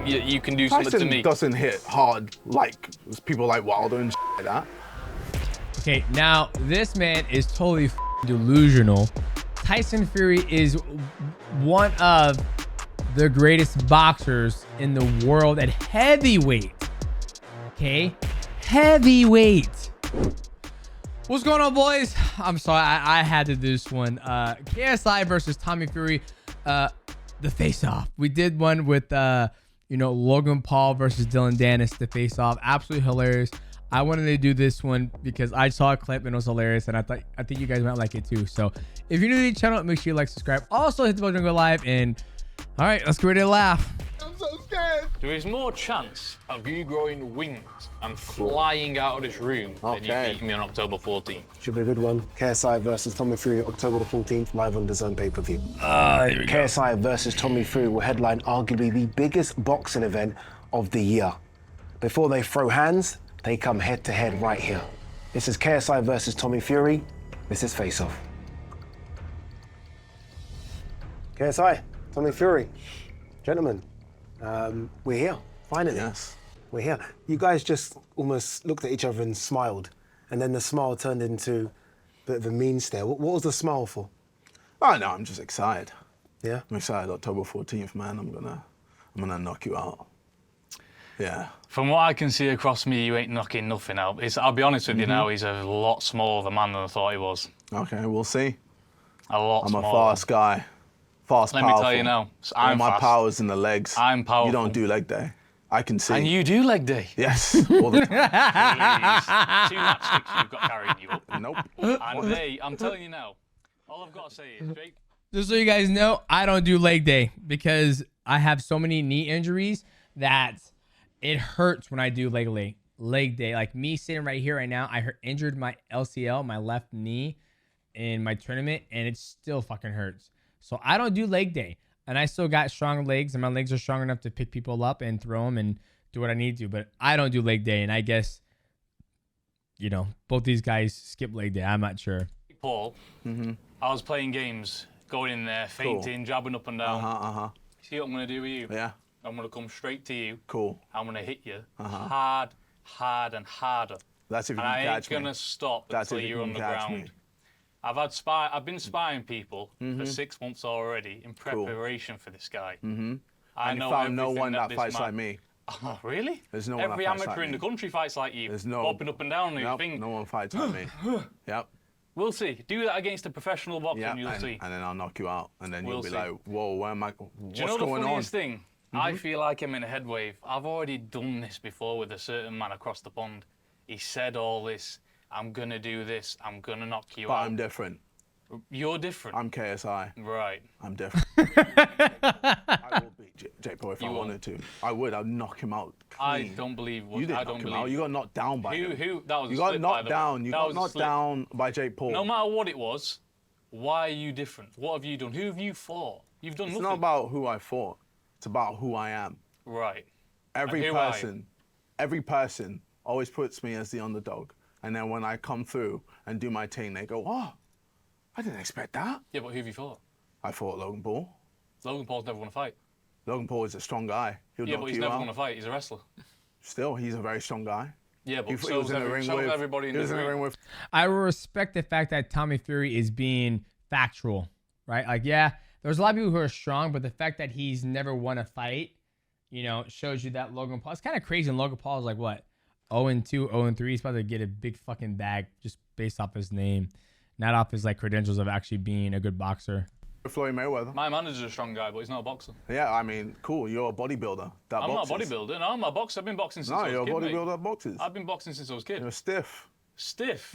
think you can do something to me. Doesn't hit hard like people like Wilder and like that. Okay, now this man is totally delusional. Tyson Fury is one of the greatest boxers in the world at heavyweight. Okay, heavyweight. What's going on, boys? I'm sorry, I had to do this one. KSI versus Tommy Fury, the face-off. We did one with Logan Paul versus Danis, the face-off. Absolutely hilarious. I wanted to do this one because I saw a clip and it was hilarious, and I think you guys might like it too. So if you're new to the channel, make sure you like, subscribe. Also hit the bell to go live. And all right, let's get ready to laugh. I'm so scared. There is more chance of you growing wings and flying out of this room than you beating me on October 14th. Should be a good one. KSI versus Tommy Fury, October the 14th, live on DAZN pay-per-view. Here we go. KSI versus Tommy Fury will headline arguably the biggest boxing event of the year. Before they throw hands, they come head-to-head right here. This is KSI versus Tommy Fury. This is FACEOFF. KSI, Tommy Fury. Gentlemen, we're here, finally. Yes. We're here. You guys just almost looked at each other and smiled, and then the smile turned into a bit of a mean stare. What was the smile for? Oh no, I'm just excited. Yeah? I'm excited. October 14th, man. I'm gonna knock you out. Yeah. From what I can see across me, you ain't knocking nothing out. I'll be honest with you now, he's a lot smaller of a man than I thought he was. Okay, we'll see. A lot smaller. I'm a fast guy. Fast, Let powerful. me tell you now, All I'm my fast. power's in the legs. I'm powerful. You don't do leg day. I can see. And you do leg day. Yes. All the time. Please. 2 matchsticks you've got carrying you up. Nope. And I'm telling you now, all I've got to say is, Jake, Just so you guys know, I don't do leg day because I have so many knee injuries that it hurts when I do leg day. Like me sitting right here right now, I injured my LCL, my left knee, in my tournament, and it still fucking hurts. So I don't do leg day, and I still got strong legs, and my legs are strong enough to pick people up and throw them and do what I need to. But I don't do leg day, and I guess both these guys skip leg day. I'm not sure. Paul, I was playing games, going in there, fainting, jabbing up and down. See what I'm going to do with you? Yeah. I'm going to come straight to you. Cool. I'm going to hit you hard, and harder. That's if you And can I catch ain't me. going to stop That's until if you you're can on the catch ground. me. I've been spying people for 6 months already in preparation for this guy. I And know you found no everything one that this fights man- like me. Oh, really? There's no one Every that fights amateur like in the me. country fights like you. There's no. Popping up and down and Nope, thing. no one fights like me. Yep. We'll see. Do that against a professional boxer Yeah. and you'll see. And then I'll knock you out, and then We'll you'll be see. like, "Whoa, where am I? What's Do you know the going on?" funniest thing? I feel like I'm in a head wave. I've already done this before with a certain man across the pond. He said all this. I'm gonna do this. I'm gonna knock you But out. I'm different. You're different. I'm KSI. Right. I'm different. I will beat Jake Paul if I You won't. wanted to. I would. I'd knock him out. I Clean. don't believe. You didn't I knock don't him believe. out. You got knocked down by him. Who? That was You a got slip, by knocked the way. down. You That got was a knocked slip. down by Jake Paul. No matter what it was, why are you different? What have you done? Who have you fought? You've done It's nothing. not about who I fought. It's about who I am. Right. Every And who are you? person always puts me as the underdog. And then when I come through and do my thing, they go, "Oh, I didn't expect that." Yeah, but who have you fought? I fought Logan Paul. Logan Paul's never won a fight. Logan Paul is a strong guy. He'll Yeah, knock but he's you never out. won a fight. He's a wrestler. Still, he's a very strong guy. Yeah, but He so was in the ring with everybody in he was the in the ring. ring with. I respect the fact that Tommy Fury is being factual, right? Like, yeah, there's a lot of people who are strong, but the fact that he's never won a fight, shows you that Logan Paul. It's kind of crazy. And Logan Paul is like, what, 0-2, 0-3. He's about to get a big fucking bag just based off his name, not off his credentials of actually being a good boxer. Floyd Mayweather. My manager's a strong guy, but he's not a boxer. Yeah, I mean, cool. You're a bodybuilder. That I'm boxes. not a bodybuilder. No, I'm a boxer. I've been boxing since No, I was you're a a kid, mate. bodybuilder that boxes. I've been boxing since I was a kid. You're stiff. Stiff.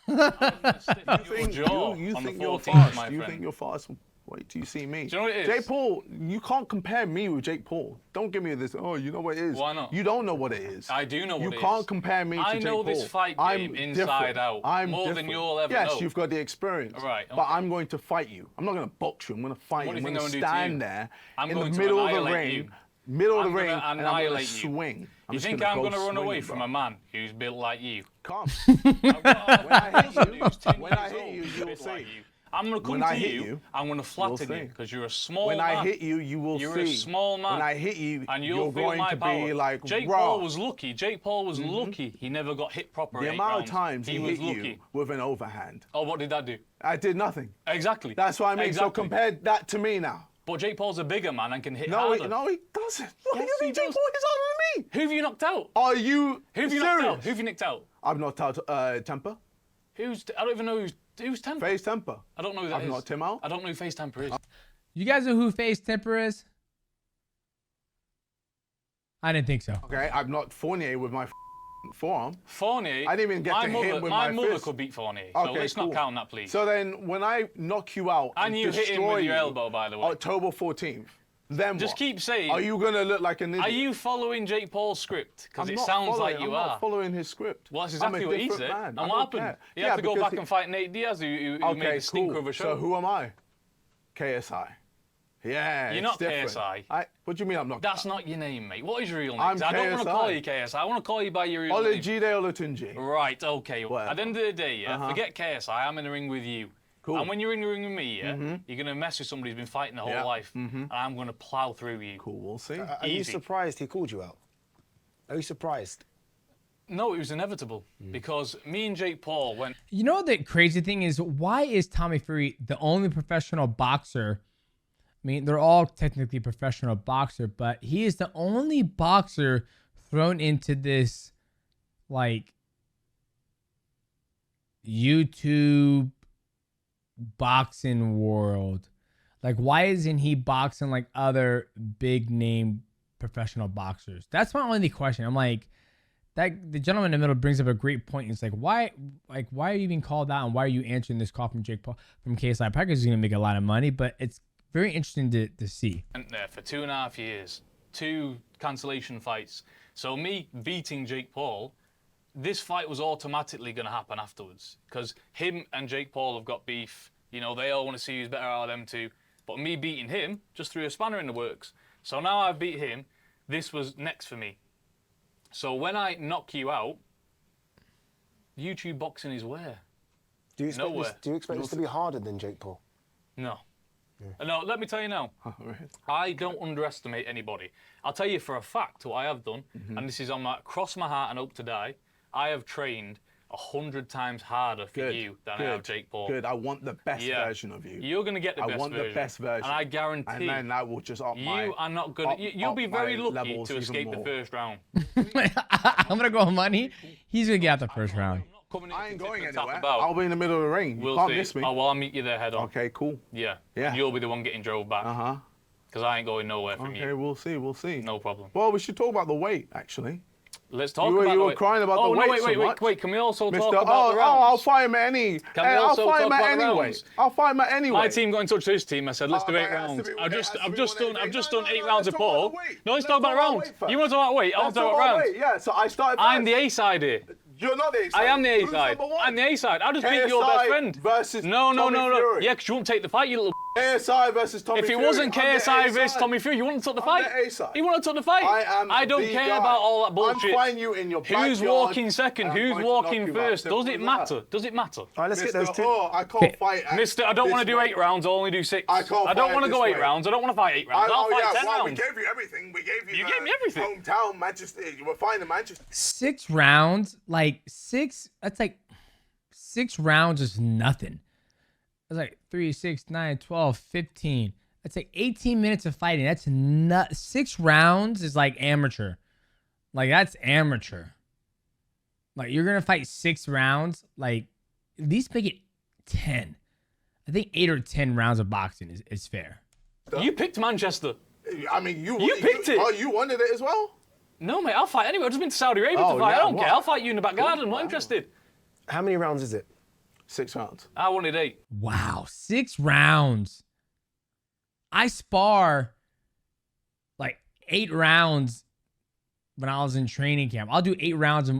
Yeah, bro. Your jaw you on the think you're 14th, fast. my You friend. think you're fast. Wait till you see me. Do you know what it is? Jake Paul, you can't compare me with Jake Paul. Don't give me this, oh, you know what it is. Why not? You don't know what it is. I do know what it is. You can't compare me to I Jake know Paul. this fight I'm game inside different. out, I'm more than different. you'll ever yes, know. you've got the experience. Right, But okay. I'm going to fight you. I'm not going to box you. I'm going to fight What you. do I'm you going think to I'm gonna do to stand you? there I'm in going the to middle of the annihilate ring. you. Middle of I'm the ring, gonna and I'm going to annihilate you. swing. You think I'm going to run away from a man who's built like you? Come. I've got When I hit you, who's 10 when I years hit old, you, you'll built see. like you. I'm going to come When I to hit you. you, I'm going to flatten you'll you see. because you're a small When man. I hit you, you will You're see. a small man. When I hit you, and you're you'll feel going my to power. be like, Jake raw. Paul was lucky. Jake Paul was lucky. He never got hit properly. The amount of times he was hit lucky. you with an overhand. Oh, what did that do? I did nothing. Exactly. That's what I mean. Exactly. So compare that to me now. But Jake Paul's a bigger man and can hit No, harder. he doesn't. Look, Yes, you he think Jake does. Paul is harder than me? Who have you knocked out? Are you Who have you serious? knocked out? Who have you nicked out? I've knocked out Temper. I don't even know who's Temper. Face Temper. I don't know who that I've is. knocked him out. I don't know who Face Temper is. You guys know who Face Temper is? I didn't think so. Okay, I've knocked Fournier with my forearm. Fournier. I didn't even get to hit him with my mother fist. could beat Fournier. So Okay, let's cool. not count that, please. So then, when I knock you out And you hit him destroy with your you, elbow, by the way. October 14th, then Just what? keep saying. Are you gonna look like an idiot? Are you following Jake Paul's script? Because I'm it not sounds like following- you I'm are. not following his script. Well, that's I'm a exactly what he different said. man. And I what don't happened? care. He had to go because back and fight Nate Diaz, who okay, made the stinker cool. of a show. So who am I? KSI. Yeah, You're it's not different. KSI. What do you mean I'm not? That's not your name, mate. What is your real name? I'm 'Cause I don't want to KSI. call you KSI. I want to call you by your real name. Olajide Olatunji. Right, okay. Whatever. At the end of the day, yeah, forget KSI. I'm in the ring with you. Cool. And when you're in the ring with me, yeah, you're going to mess with somebody who's been fighting their whole Yeah. life. And I'm going to plow through you. Cool, we'll see. Are you Easy. surprised he called you out? Are you surprised? No, it was inevitable. Because me and Jake Paul went... You know the crazy thing is, why is Tommy Fury the only professional boxer? I mean, they're all technically professional boxer, but he is the only boxer thrown into this, like, YouTube boxing world. Like, why isn't he boxing like other big name professional boxers? That's my only question. I'm like, that the gentleman in the middle brings up a great point. It's like, why are you even called out, and why are you answering this call from Jake Paul from KSI? Packers is gonna make a lot of money, but it's very interesting to see. Went there for 2.5 years, 2 cancellation fights. So me beating Jake Paul, this fight was automatically going to happen afterwards because him and Jake Paul have got beef. You know, they all want to see who's better out of them two. But me beating him just threw a spanner in the works. So now I've beat him. This was next for me. So when I knock you out, YouTube boxing is where? Do you expect, Nowhere. this, do you expect this to be harder than Jake Paul? No. No, let me tell you now. I don't underestimate anybody. I'll tell you for a fact what I have done, and this is on my cross my heart and hope to die. I have trained 100 times harder for you than I have Jake Paul. Good. I want the best version of you. You're going to get the best version. I want the best version. And I guarantee. And then that will just up my... You are not going to... You'll be very lucky to escape the first round. I'm gonna go on money. He's gonna get out the first round. I ain't going anywhere. About. I'll be in the middle of the ring. You We'll can't see. miss me. Oh, well, I'll meet you there head on. Okay, cool. Yeah. Yeah. And you'll be the one getting drove back. Uh-huh. Because I ain't going nowhere from you. Okay, we'll see, we'll see. No problem. Well, we should talk about the weight, actually. Let's talk You were- about you the were weight. crying about the no, weight so much. Wait. Can we also Mr. talk about the rounds? I'll fight him at any. Can we I'll also fight talk him at about the anyway. rounds? I'll fight him at anyway. My team got in touch with his team. I said, let's do 8 mate, it has to rounds. be- I've it has just to be done 8 rounds of let's talk about Paul. the weight. No, let's talk about rounds. weight first. You want to talk about weight? I'll Let's talk talk about about rounds. weight. Yeah, so I started I'm first. the A side here. You're not the A side. I am the A Who's side. number one? I'm the A side. I'll just beat your KSI best friend. versus No. Tommy Fury. Yeah, because you won't take the fight, you little. KSI versus Tommy If it Fury. wasn't I'm the KSI A versus side. Tommy Fury, you wouldn't have took the I'm fight. the A side. He wouldn't have took the fight. I don't the care guy. about all that bullshit. I'm fighting you in your Who's backyard, walking second? and I'm Who's going to knock walking you out. first? Simple Does it as matter? that. Does it matter? All right, let's get those two. I can't fight. at Mister, I don't this want to do weight. 8 rounds, I'll only do 6. I can't I don't fight want to this go 8 weight. rounds, I don't want to fight 8 rounds. I'll fight 10 well, rounds. we gave you everything. We gave you You gave me everything. Hometown, Manchester. You were fine in Manchester. 6 rounds, like 6. That's like 6 rounds is nothing. It's like 3, 6, 9, 12, 15. That's like 18 minutes of fighting. That's not 6 rounds is like amateur. Like that's amateur. Like you're gonna fight 6 rounds. Like at least make it 10. I think 8 or 10 rounds of boxing is fair. You picked Manchester. I mean, you picked it. Oh, you wanted it as well? No, mate, I'll fight anyway. I've just been to Saudi Arabia Oh, to fight. yeah, I don't what? care. I'll fight you in the back garden. I'm not interested. How many rounds is it? 6 rounds. I wanted 8. Wow, 6 rounds. I spar like 8 rounds when I was in training camp. I'll do 8 rounds of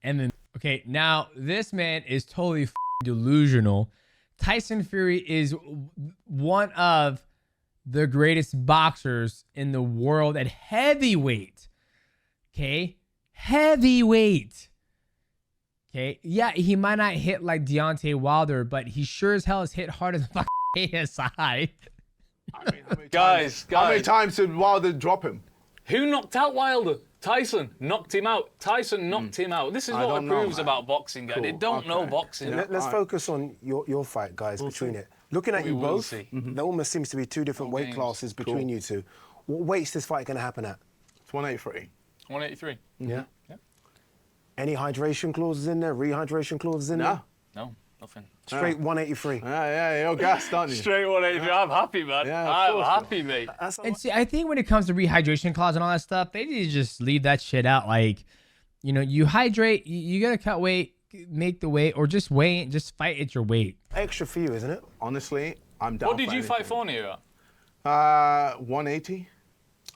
MMA. Okay, now this man is totally delusional. Tyson Fury is one of the greatest boxers in the world at heavyweight. Okay, heavyweight. Okay. Yeah, he might not hit like Deontay Wilder, but he sure as hell has hit harder than fucking KSI. I mean, Guys, how many times did Wilder drop him? Who knocked out Wilder? Tyson knocked him out. Tyson knocked him out. This is I what don't it know, proves man. about boxing, guys. They Cool, don't know okay. boxing. Yeah. Let's Alright. focus on your fight, guys, between it. Looking at We you will both, see. there almost seems to be two different weight games. classes between you two. What weight's this fight going to happen at? It's 183. 183. Yeah. Yeah. Any hydration clauses in there? Rehydration clauses in No. there? No, nothing. Straight 183. Yeah, you're gassed, aren't you? Straight 183. I'm happy, man. Yeah, of I'm course, happy, mate. That's And see, I think when it comes to rehydration clause and all that stuff, they need to just leave that shit out. Like, you know, you hydrate, you gotta cut weight, make the weight, or just weigh, just fight at your weight. extra for you, isn't it? Honestly, I'm down. What did you fight for, Nero? 180.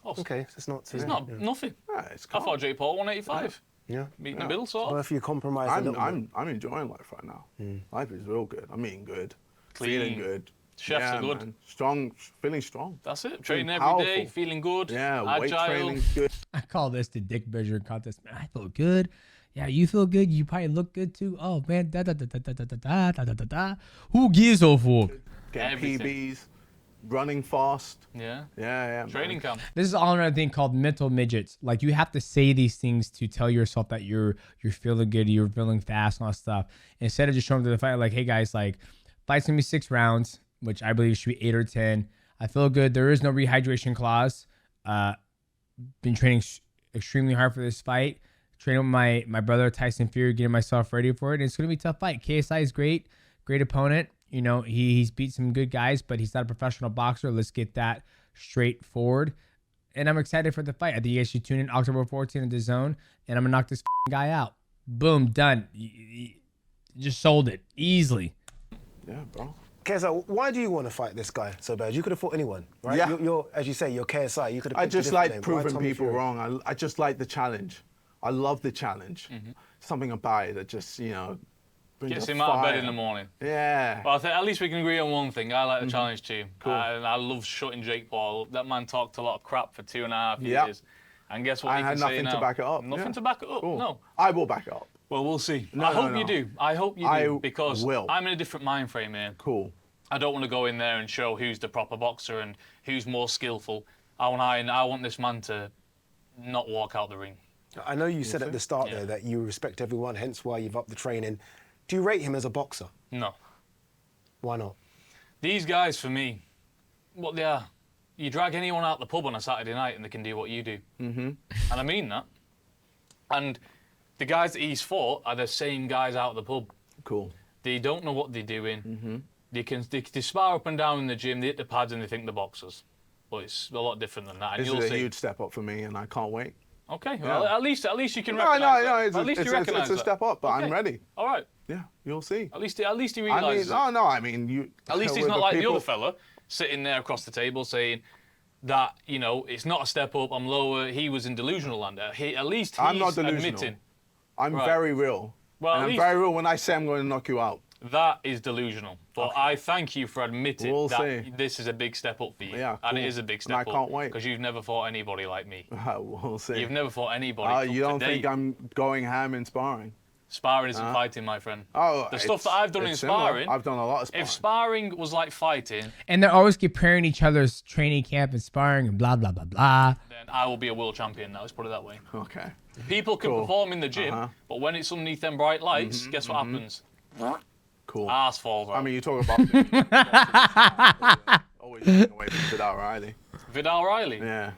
Oh, Okay, so it's not too. it's not nothing. Yeah, it's I calm. thought Jake Paul 185. Yeah. Meet in the middle, sort Well, of. if you compromise a little bit. I'm enjoying life right now. Life is real good. I'm eating good, Clean. feeling good. Chefs yeah, are good. Man. Strong, feeling strong. That's it. Training every powerful. day, feeling good, Yeah, weight agile. training good. I call this the dick measuring contest. Man, I feel good. Yeah, you feel good. You probably look good too. Oh man, da da da da da da da da da da da. Who gives a fuck? Getting Everything. PBs, running fast. Yeah. Yeah. Training man. camp. This is all another thing called mental midgets. Like you have to say these things to tell yourself that you're feeling good, you're feeling fast, and all that stuff. Instead of just showing up to the fight like, hey guys, like fight's gonna be 6 rounds, which I believe should be 8 or 10. I feel good. There is no rehydration clause. Been training extremely hard for this fight. Training with my brother Tyson Fury, getting myself ready for it. And it's gonna be a tough fight. KSI is great opponent. You know, he's beat some good guys, but he's not a professional boxer. Let's get that straightforward. And I'm excited for the fight. I think you guys should tune in October 14th at DAZN, and I'm gonna knock this guy out. Boom, done. Just sold it easily. Yeah, bro. KSI, why do you want to fight this guy so bad? You could have fought anyone, right? Yeah. You're as you say, you're KSI. You could have. I picked a just different like name. Why proving Tommy people Fury? wrong. I just like the challenge. I love the challenge. Something about it that just, you know, brings Gets a him out of bed fire. in the morning. Yeah. Well, I think at least we can agree on one thing. I like the challenge too. Cool. And I love shutting Jake Paul. That man talked a lot of crap for 2.5 Yep. years. And guess what I he had can say nothing now? to back it up. Nothing yeah. to back it up, Cool. no. I will back it up. Well, we'll see. No, I no, hope no. you do. I hope you I do. Because will. I'm in a different mind frame here. Cool. I don't want to go in there and show who's the proper boxer and who's more skillful. I want this man to not walk out the ring. I know you said at the start Yeah. there that you respect everyone, hence why you've upped the training. Do you rate him as a boxer? No. Why not? These guys, for me, what they are, you drag anyone out the pub on a Saturday night and they can do what you do. And I mean that. And the guys that he's fought are the same guys out of the pub. Cool. They don't know what they're doing. They spar up and down in the gym, they hit the pads and they think they're boxers. But it's a lot different than that. And This you'll is a see. huge step up for me, and I can't wait. Okay, well, at least you can No, recognise no, that. it's, At least you recognise it's a step up, but Okay. I'm ready. All right. Yeah, you'll see. At least he I mean, realises it. I mean, you. At least he's with not like the people- other fella sitting there across the table saying that, you know, it's not a step up, I'm lower. He was in delusional land. At least he's I'm not delusional. admitting I'm Right. very real. Well, and at I'm least- very real when I say I'm going to knock you out. that is delusional. But I thank you for admitting We'll that see. this is a big step up for you. Yeah, And it cool. is a big And step I up. can't wait. Because you've never fought anybody like me. We'll see. You've never fought anybody. You don't to think date. I'm going ham in sparring? Sparring isn't fighting, my friend. Oh, The stuff that I've done in it's similar. sparring. I've done a lot of sparring. If sparring was like fighting, And they're always comparing each other's training camp and sparring and blah blah blah blah. then I will be a world champion now. Let's put it that way. Okay. People can Cool. perform in the gym, but when it's underneath them bright lights, guess what happens? Cool. Arse falls out. I mean, you talk about always taking away from Vidal Riley. Vidal Riley. Yeah.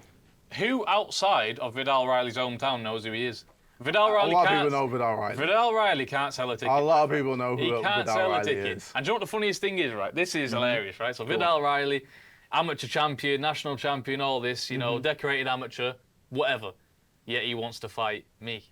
Who outside of Vidal Riley's hometown knows who he is? Vidal A Riley lot of can't. people know Vidal Riley. Vidal Riley can't sell a ticket. A lot of people know He who can't Vidal sell a Riley ticket. is. And do you know what the funniest thing is, right? This is hilarious, right? So Vidal Riley, amateur champion, national champion, all this, you know, decorated amateur, whatever. Yet he wants to fight me.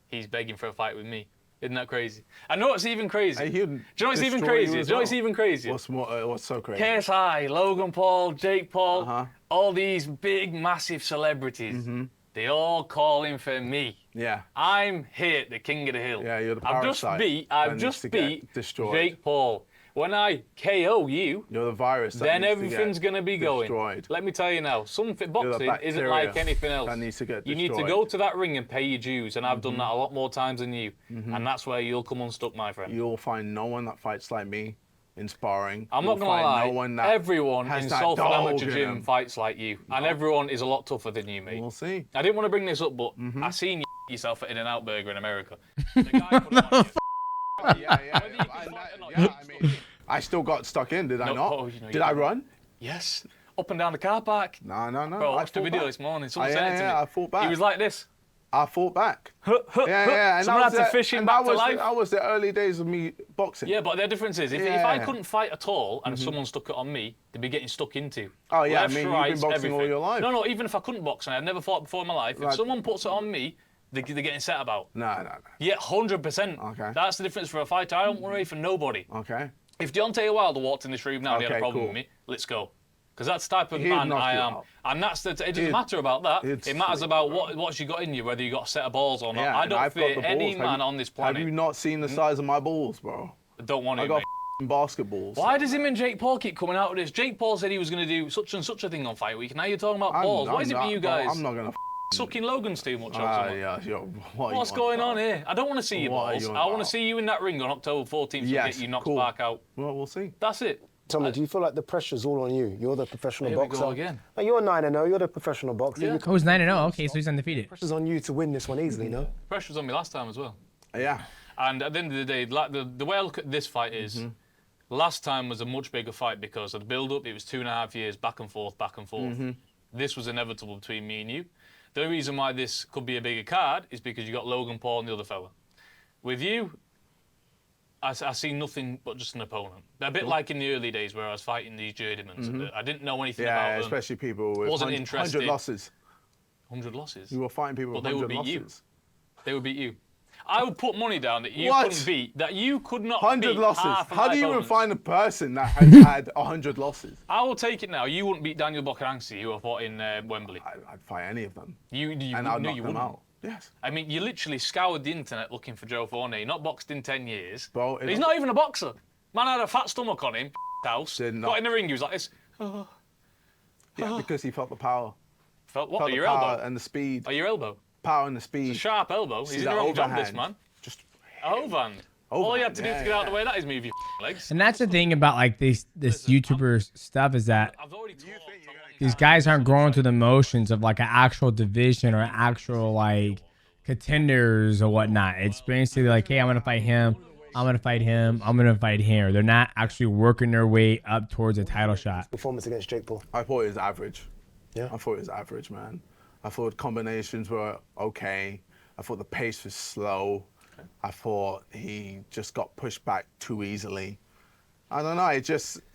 He's begging for a fight with me. Isn't that crazy? I know it's even crazy. Hey, Do you he'd know what's even destroy you crazy? as Do you know what's well. even crazy? What's so crazy? KSI, Logan Paul, Jake Paul, Uh-huh. all these big, massive celebrities, they all calling for me. Yeah. I'm here, the king of the hill. Yeah, you're the I've just parasite beat, that I've needs just to get beat destroyed. Jake Paul. When I KO you, You're the virus. That then needs everything's to going to be going. destroyed. Let me tell you now, boxing isn't bacteria like anything else. that needs to get you need to destroyed. go to that ring and pay your dues, and I've done that a lot more times than you. And that's where you'll come unstuck, my friend. You'll find no one that fights like me in sparring. I'm not You'll going to find lie, no one that everyone has in that Salford dog Amateur in Gym them. fights like you, and everyone is a lot tougher than you, mate. We'll see. I didn't want to bring this up, but I seen you yourself at In-N-Out Burger in America. The guy put it on you. Yeah. Whether you can fight or not, I mean, I still got stuck in, did I No, not? oh, you know, Did you I didn't. run? Yes, up and down the car park. No. Bro, I I watched the fought video back. this morning. Someone Yeah, sent it to me. I fought back. He was like this. I fought back. Yeah. And Someone that was had to fish him and back that to was life. That was the early days of me boxing. Yeah, but the difference is, if I Yeah. couldn't fight at all and someone stuck it on me, they'd be getting stuck into. Oh, yeah, Left, I mean, you've right, been boxing everything. all your life. No, even if I couldn't box and I'd never fought before in my life, Right. if someone puts it on me, they're getting set about. No. Yeah, 100%. Okay. That's the difference for a fighter. I don't worry for nobody. Okay. If Deontay Wilder walked in this room now and he had a Okay, problem cool. with me, let's go. Because that's the type of He'd man knock I you am. out. And it doesn't matter about that. he'd It matters sleep, about what's you got in you, whether you got a set of balls or not. Yeah, I and don't I've got fear the any balls. man on this planet. Have you not seen the size of my balls, bro? Don't want I to, got mate. basketballs. Why does him and Jake Paul keep coming out with this? Jake Paul said he was going to do such and such a thing on Fight Week. Now you're talking about balls. What is it with you guys? I'm not gonna. Sucking Logan's too much. Or something? Yeah. What's going on here? I don't want to see your What are balls. you on I want to about? see you in that ring on October 14th and Yes, get you knocked cool. back out. Well, we'll see. That's it. Tommy, do you feel like the pressure's all on you? You're the professional Here we boxer. go again. Now, you're 9-0. You're the professional boxer. Yeah. The Oh, he's 9-0. Okay, so he's undefeated. pressure's on you to win this one easily, no? Pressure was on me last time as well. Yeah. And at the end of the day, like the way I look at this fight is, last time was a much bigger fight because of the build-up. It was 2.5 years back and forth. This was inevitable between me and you. The only reason why this could be a bigger card is because you got Logan Paul and the other fella. With you, I see nothing but just an opponent. A bit like in the early days where I was fighting these journeymen. I didn't know anything about Yeah, them. especially people with Wasn't 100 interested. losses. 100 losses. You were fighting people with But they would 100 beat you. losses. They would beat you. I would put money down that you What? couldn't beat, that you could not 100 beat losses. half of How my do you even opponents. find a person that has had 100 losses? I will take it now. You wouldn't beat Daniel Bokaranski, who I fought in Wembley. I'd fight any of them. You And I'd no, knock you them wouldn't. out. Yes. I mean, you literally scoured the internet looking for Joe Fournier. Not boxed in 10 years. Bro, He's not even a boxer. Man had a fat stomach on him. House. Did not. Got in the ring. He was like this. Yeah, because he felt the power. Felt what? Felt At the your power elbow. and the speed. At your elbow. Power and the speed. It's a sharp elbow. See He's in that the wrong job, this overhand? man. Just A overhand. All you had to do Overhand, to get out of yeah, the way of that is move your legs. And that's the thing about like this YouTuber stuff is that I've already told these guys aren't growing through the motions of like an actual division or actual like contenders or whatnot. It's basically like, hey, I'm gonna fight him. I'm gonna fight him. I'm gonna fight him. They're not actually working their way up towards a title shot. Performance against Jake Paul. I thought it was average. Yeah. I thought it was average, man. I thought combinations were okay. I thought the pace was slow. I thought he just got pushed back too easily. I don't know.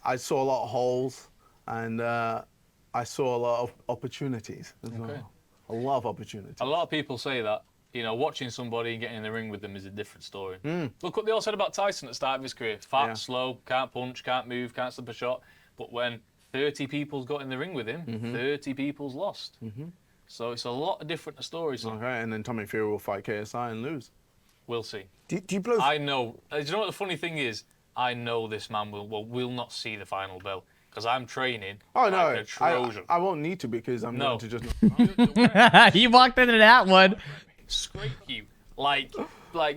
I saw a lot of holes, and I saw a lot of opportunities as well. A lot of opportunities. A lot of people say that, you know, watching somebody and getting in the ring with them is a different story. Look what they all said about Tyson at the start of his career. Fat, Yeah. slow, can't punch, can't move, can't slip a shot. But when 30 people's got in the ring with him, 30 people's lost. So it's a lot of different stories. Okay, and then Tommy Fury will fight KSI and lose. We'll see. Do you blow? I know. Do you know what the funny thing is? I know this man will not see the final bell because I'm training Oh like no, a Trojan. I won't need to because I'm No. going to just. He walked into that one. Scrape you like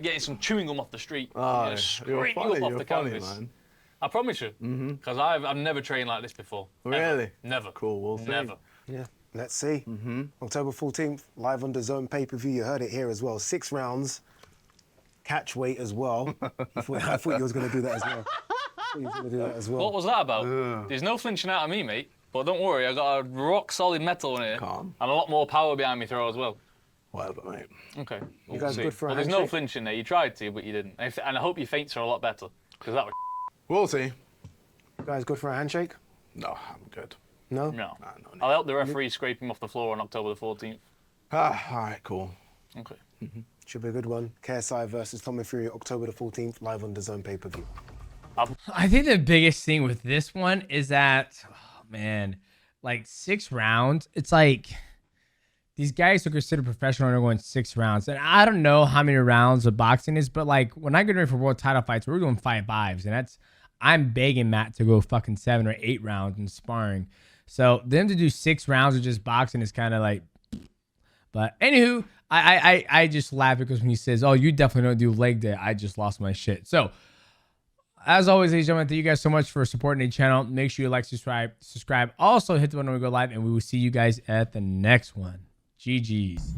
getting some chewing gum off the street. Oh, You know, you're scrape funny. you up off You're the funny, canvas. man. I promise you, because I've never trained like this before. Ever. Really? Never. Cool. We'll see. Never. Yeah. Let's see. October 14th, live on DAZN pay-per-view. You heard it here as well. 6 rounds. Catch weight as well. I thought you was going to do that as well. What was that about? There's no flinching out of me, mate. But don't worry, I got a rock solid metal in here, Calm. and a lot more power behind me throw as well. Whatever, mate. Okay. You guys good for a Well, there's no handshake? flinching there. You tried to, but you didn't. And I hope your feints are a lot better, because that was We'll see. You guys good for a handshake? No, I'm good. No? no. Nah, no need. I'll help the referee scrape him off the floor on October the 14th. All right, cool. Okay. Should be a good one. KSI versus Tommy Fury, October the 14th, live on DAZN pay-per-view. I think the biggest thing with this one is that, oh man, like 6 rounds. It's like these guys are considered professional and they're going 6 rounds. And I don't know how many rounds of boxing is, but like when I get ready for world title fights, we're doing 5-5s. And I'm begging Matt to go fucking 7 or 8 rounds in sparring. So them to do 6 rounds of just boxing is kind of like, but anywho, I just laugh because when he says, oh, you definitely don't do leg day, I just lost my shit. So as always, ladies and gentlemen, thank you guys so much for supporting the channel. Make sure you like, subscribe. Also hit the button when we go live, and we will see you guys at the next one. GG's.